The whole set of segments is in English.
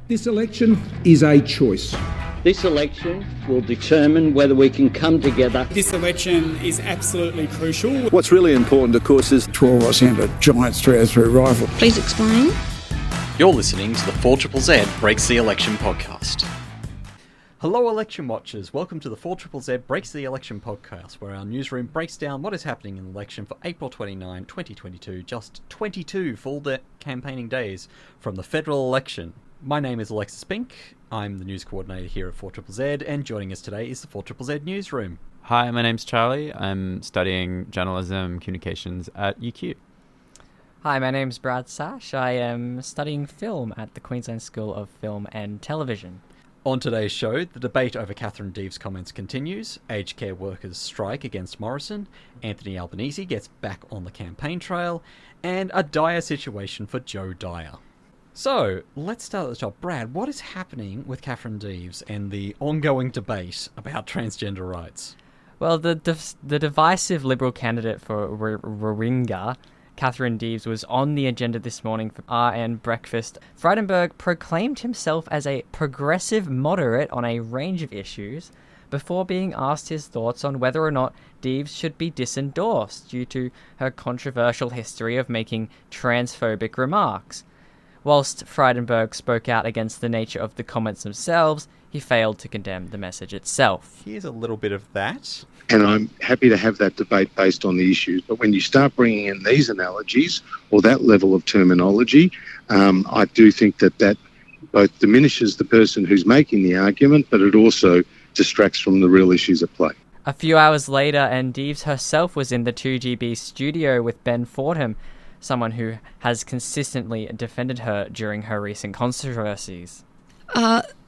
This election is a choice. This election will determine whether we can come together. This election is absolutely crucial. What's really important, of course, is 12 I sent a giant 303 rifle. Please explain. You're listening to the 4ZZZ Breaks the Election podcast. Hello election watchers, welcome to the 4ZZZ Breaks the Election podcast, where our newsroom breaks down what is happening in the election for April 29, 2022, just 22 full campaigning days from the federal election. My name is Alexis Pink, I'm the news coordinator here at 4ZZZ, and joining us today is the 4ZZZ newsroom. Hi, my name's Charlie. I'm studying journalism communications at UQ. Hi, my name's Brad Sash. I am studying film at the Queensland School of Film and Television. On today's show, the debate over Katherine Deves' comments continues, aged care workers strike against Morrison, Anthony Albanese gets back on the campaign trail, and a dire situation for Jo Dyer. So, let's start at the top. Brad, what is happening with Katherine Deves and the ongoing debate about transgender rights? Well, the divisive Liberal candidate for Warringah, Katherine Deves, was on the agenda this morning for RN Breakfast. Frydenberg proclaimed himself as a progressive moderate on a range of issues before being asked his thoughts on whether or not Deves should be disendorsed due to her controversial history of making transphobic remarks. Whilst Frydenberg spoke out against the nature of the comments themselves, he failed to condemn the message itself. Here's a little bit of that. And I'm happy to have that debate based on the issues. But when you start bringing in these analogies or that level of terminology, I do think that both diminishes the person who's making the argument, but it also distracts from the real issues at play. A few hours later, and Deves herself was in the 2GB studio with Ben Fordham, someone who has consistently defended her during her recent controversies.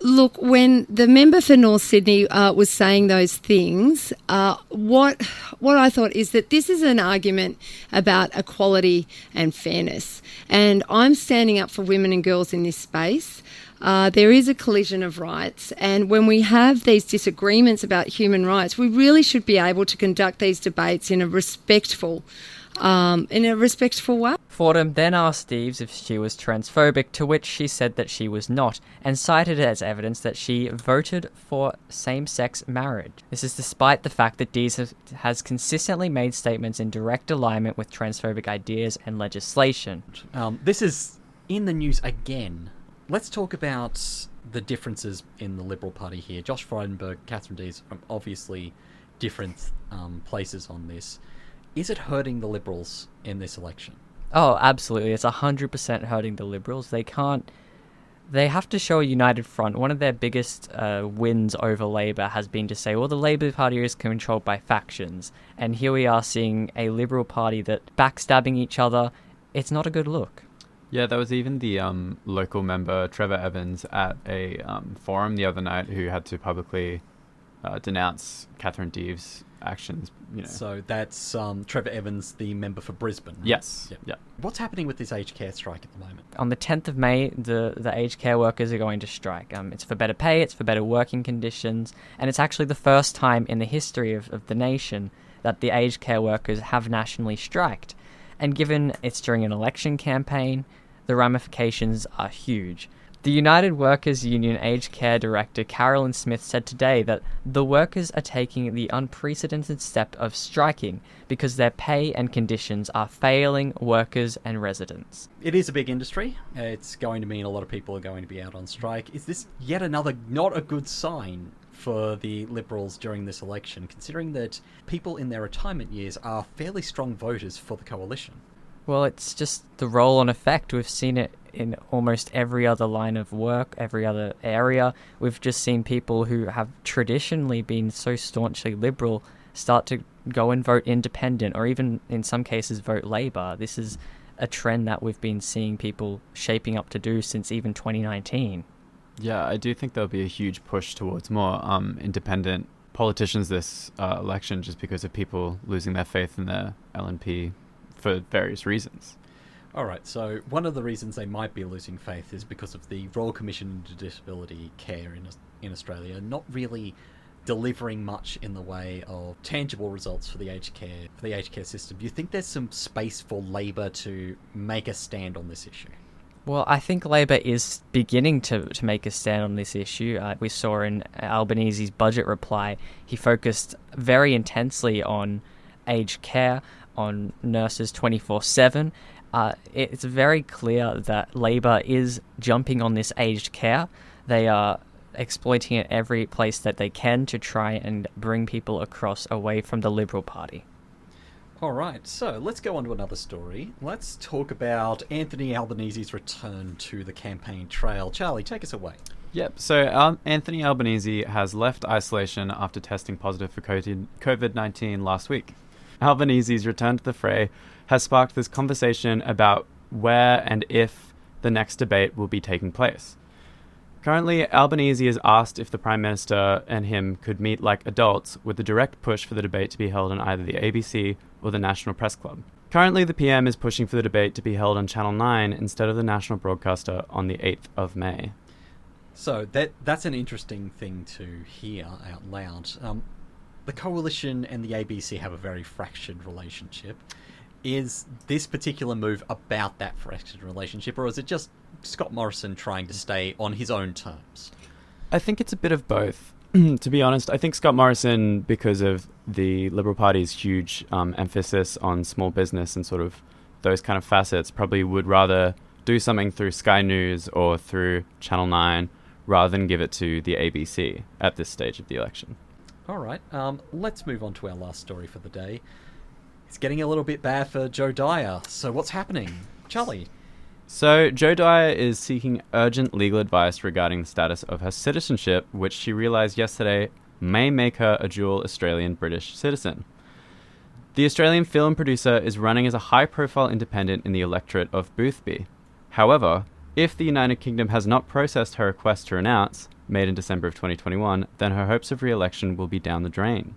Look, when the member for North Sydney was saying those things, what I thought is that this is an argument about equality and fairness. And I'm standing up for women and girls in this space. There is a collision of rights, and when we have these disagreements about human rights, we really should be able to conduct these debates in a respectful way. Fordham then asked Deves if she was transphobic, to which she said that she was not, and cited as evidence that she voted for same-sex marriage. This is despite the fact that Deves has consistently made statements in direct alignment with transphobic ideas and legislation. This is in the news again. Let's talk about the differences in the Liberal Party here. Josh Frydenberg, Katherine Deves, obviously different places on this. Is it hurting the Liberals in this election? Oh, absolutely. It's 100% hurting the Liberals. They have to show a united front. One of their biggest wins over Labor has been to say, well, the Labor Party is controlled by factions. And here we are seeing a Liberal Party that backstabbing each other. It's not a good look. Yeah, there was even the local member, Trevor Evans, at a forum the other night who had to publicly denounce Katherine Deves' actions. So that's Trevor Evans, the member for Brisbane. Right? Yes. Yeah. What's happening with this aged care strike at the moment? On the 10th of May, the aged care workers are going to strike. It's for better pay, it's for better working conditions, and it's actually the first time in the history of the nation that the aged care workers have nationally striked. And given it's during an election campaign, the ramifications are huge. The United Workers Union Aged Care Director Carolyn Smith said today that the workers are taking the unprecedented step of striking because their pay and conditions are failing workers and residents. It is a big industry. It's going to mean a lot of people are going to be out on strike. Is this yet another not a good sign for the Liberals during this election, considering that people in their retirement years are fairly strong voters for the coalition? Well, it's just the roll-on effect. We've seen it in almost every other line of work, every other area. We've just seen people who have traditionally been so staunchly Liberal start to go and vote independent, or even in some cases vote Labor. This is a trend that we've been seeing people shaping up to do since even 2019. Yeah, I do think there'll be a huge push towards more independent politicians this election, just because of people losing their faith in their LNP for various reasons. All right, so one of the reasons they might be losing faith is because of the Royal Commission into Disability Care in Australia not really delivering much in the way of tangible results for the aged care system. Do you think there's some space for Labor to make a stand on this issue? Well, I think Labor is beginning to make a stand on this issue. We saw in Albanese's budget reply, he focused very intensely on aged care, on nurses 24/7. It's very clear that Labor is jumping on this aged care. They are exploiting it every place that they can to try and bring people across away from the Liberal Party. All right, so let's go on to another story. Let's talk about Anthony Albanese's return to the campaign trail. Charlie, take us away. Yep, so Anthony Albanese has left isolation after testing positive for COVID-19 last week. Albanese's return to the fray has sparked this conversation about where and if the next debate will be taking place. Currently, Albanese is asked if the Prime Minister and him could meet like adults, with a direct push for the debate to be held on either the ABC or the National Press Club. Currently, the PM is pushing for the debate to be held on Channel 9 instead of the national broadcaster on the 8th of May. So that's an interesting thing to hear out loud. The Coalition and the ABC have a very fractured relationship. Is this particular move about that fractured relationship, or is it just Scott Morrison trying to stay on his own terms? I think it's a bit of both. To be honest, I think Scott Morrison, because of the Liberal Party's huge emphasis on small business and sort of those kind of facets, probably would rather do something through Sky News or through Channel 9 rather than give it to the ABC at this stage of the election. All right, let's move on to our last story for the day. It's getting a little bit bad for Jo Dyer, so what's happening? Charlie? So, Jo Dyer is seeking urgent legal advice regarding the status of her citizenship, which she realised yesterday may make her a dual Australian-British citizen. The Australian film producer is running as a high-profile independent in the electorate of Boothby. However, if the United Kingdom has not processed her request to renounce, made in December of 2021, then her hopes of re-election will be down the drain.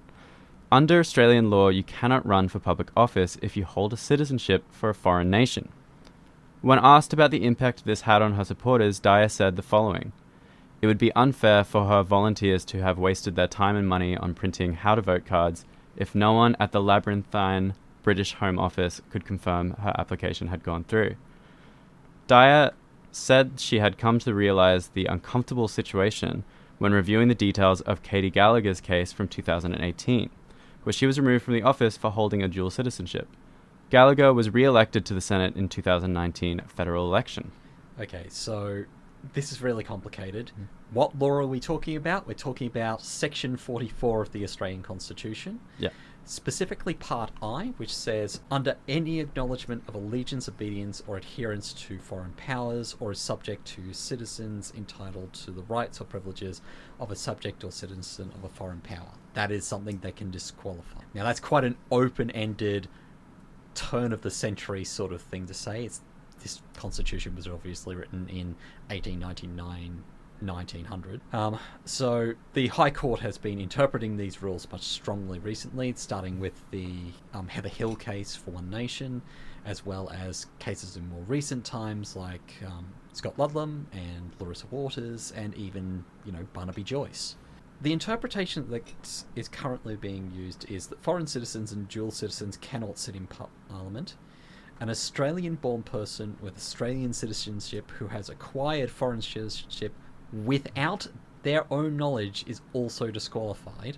Under Australian law, you cannot run for public office if you hold a citizenship for a foreign nation. When asked about the impact this had on her supporters, Dyer said the following: "It would be unfair for her volunteers to have wasted their time and money on printing how-to-vote cards if no one at the labyrinthine British Home Office could confirm her application had gone through." Dyer said she had come to realise the uncomfortable situation when reviewing the details of Katie Gallagher's case from 2018, where she was removed from the office for holding a dual citizenship. Gallagher was re-elected to the Senate in 2019 federal election. Okay, so this is really complicated. What law are we talking about? We're talking about Section 44 of the Australian Constitution. Yeah. Specifically Part I, which says, under any acknowledgement of allegiance, obedience, or adherence to foreign powers, or is subject to citizens entitled to the rights or privileges of a subject or citizen of a foreign power. That is something that can disqualify. Now, that's quite an open-ended, turn-of-the-century sort of thing to say. This constitution was obviously written in 1899, 1900. So the High Court has been interpreting these rules much strongly recently, starting with the Heather Hill case for One Nation, as well as cases in more recent times like Scott Ludlam and Larissa Waters, and even, Barnaby Joyce. The interpretation that is currently being used is that foreign citizens and dual citizens cannot sit in Parliament. An Australian-born person with Australian citizenship who has acquired foreign citizenship without their own knowledge is also disqualified,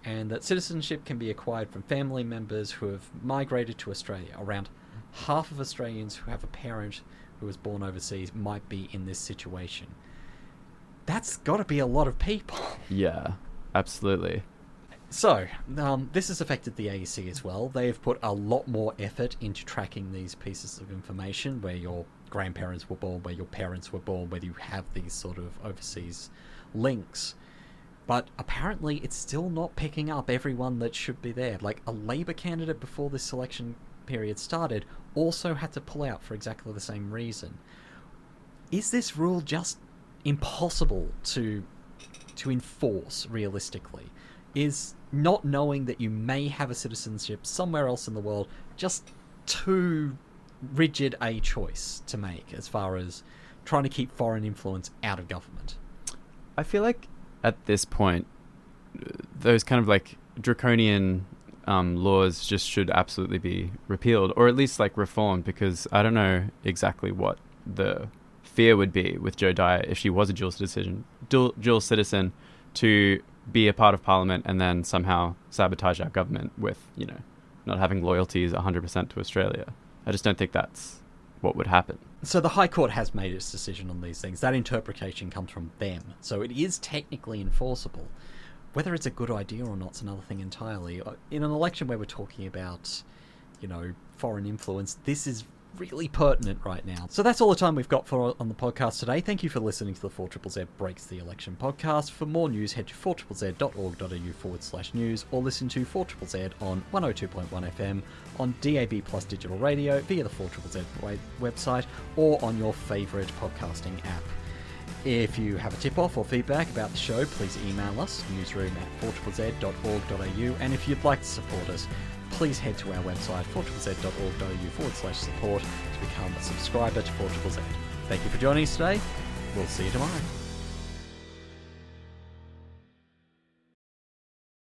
and that citizenship can be acquired from family members who have migrated to Australia. Around half of Australians who have a parent who was born overseas might be in this situation. That's got to be a lot of people. Yeah, absolutely. So, this has affected the AEC as well. They've put a lot more effort into tracking these pieces of information, where your grandparents were born, where your parents were born, whether you have these sort of overseas links. But apparently it's still not picking up everyone that should be there. Like, a Labour candidate before this selection period started also had to pull out for exactly the same reason. Is this rule just impossible to enforce realistically? Is not knowing that you may have a citizenship somewhere else in the world just too rigid a choice to make as far as trying to keep foreign influence out of government? I feel like at this point, those kind of like draconian laws just should absolutely be repealed, or at least like reformed, because I don't know exactly what the fear would be with Jo Dyer if she was a dual citizen to be a part of Parliament and then somehow sabotage our government with, not having loyalties 100% to Australia. I just don't think that's what would happen. So the High Court has made its decision on these things. That interpretation comes from them. So it is technically enforceable. Whether it's a good idea or not is another thing entirely. In an election where we're talking about, foreign influence, this is really pertinent right now. So that's all the time we've got on the podcast today. Thank you for listening to the 4ZZZ Breaks the Election podcast. For more news, head to 4ZZZ.org.au/news or listen to 4ZZZ on 102.1 FM on DAB Plus digital radio via the 4ZZZ website or on your favourite podcasting app. If you have a tip-off or feedback about the show, please email us, newsroom@4ZZZ.org.au, and if you'd like to support us, please head to our website, 4ZZZ.org.au/support to become a subscriber to 4ZZZ. Thank you for joining us today. We'll see you tomorrow.